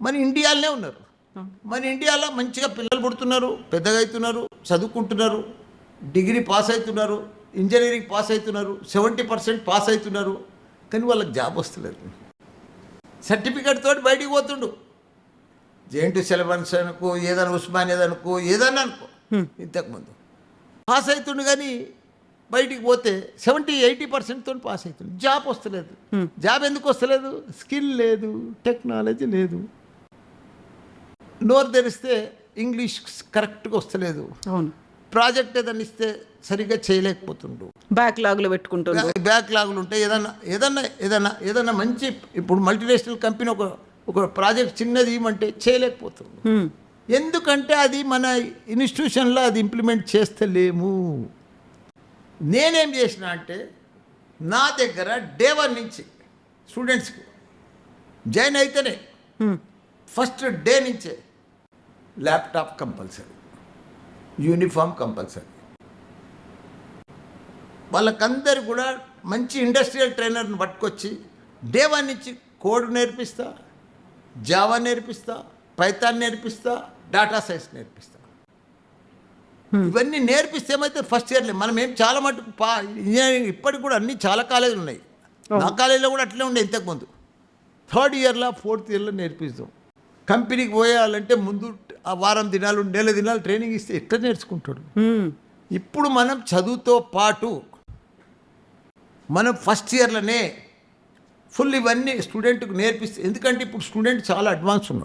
మన ఇండియాలోనే ఉన్నారు. మన ఇండియాలో మంచిగా పిల్లలు పుడుతున్నారు, పెద్దగా అవుతున్నారు, చదువుకుంటున్నారు, డిగ్రీ పాస్ అవుతున్నారు, ఇంజనీరింగ్ పాస్ అవుతున్నారు, 70% పాస్ అవుతున్నారు. కానీ వాళ్ళకి జాబ్ వస్తలేదు. సర్టిఫికేట్ తోటి బయటికి పోతుండు. జేఎన్టీ సిలబస్ అనుకో, ఏదైనా ఉస్మానియా అనుకో, ఏదన్నా అనుకో, ఇంతకుముందు పాస్ అవుతుండు. కానీ బయటికి పోతే 70-80% తోటి పాస్ అవుతుంది. జాబ్ వస్తలేదు. జాబ్ ఎందుకు వస్తలేదు? స్కిల్ లేదు, టెక్నాలజీ లేదు. నోరు తెరిస్తే ఇంగ్లీష్ కరెక్ట్గా వస్తలేదు. అవును, ప్రాజెక్ట్ ఏదైనా ఇస్తే సరిగ్గా చేయలేకపోతుండు. బ్యాక్లాగ్లో పెట్టుకుంటుండ్రు. బ్యాక్లాగులు ఉంటే ఏదన్నా మంచి, ఇప్పుడు మల్టీనేషనల్ కంపెనీ ఒక ప్రాజెక్ట్ చిన్నది ఇవ్వమంటే చేయలేకపోతుండు. ఎందుకంటే అది మన ఇన్స్టిట్యూషన్లో అది ఇంప్లిమెంట్ చేస్తలేము. నేనేం చేసిన అంటే నా దగ్గర డే 1 నుంచి స్టూడెంట్స్కి జాయిన్ అయితేనే ఫస్ట్ డే నుంచే ల్యాప్టాప్ కంపల్సరీ, యూనిఫామ్ కంపల్సరీ. వాళ్ళకందరు కూడా మంచి ఇండస్ట్రియల్ ట్రైనర్ని పట్టుకొచ్చి డే 1 నుంచి కోడ్ నేర్పిస్తా, జావా నేర్పిస్తా, పైథాన్ నేర్పిస్తా, డాటా సైన్స్ నేర్పిస్తా. ఇవన్నీ నేర్పిస్తే ఏమైతే ఫస్ట్ ఇయర్లే మనం ఏం చాలా మటుకు ఇంజనీరింగ్ ఇప్పటికి కూడా అన్ని చాలా కాలేజీలు ఉన్నాయి. నా కాలేజీలో కూడా అట్లే ఉండే ఇంతకుముందు. 3rd ఇయర్లో 4th ఇయర్లో నేర్పిస్తాం. కంపెనీకి పోయాలంటే ముందు ఆ వారం దినాలు, నెల దినాలు ట్రైనింగ్ ఇస్తే ఎట్లా నేర్చుకుంటాడు. ఇప్పుడు మనం చదువుతో పాటు మనం ఫస్ట్ ఇయర్లోనే ఫుల్ ఇవన్నీ స్టూడెంట్కి నేర్పిస్తే, ఎందుకంటే ఇప్పుడు స్టూడెంట్ చాలా అడ్వాన్స్ ఉన్నాడు.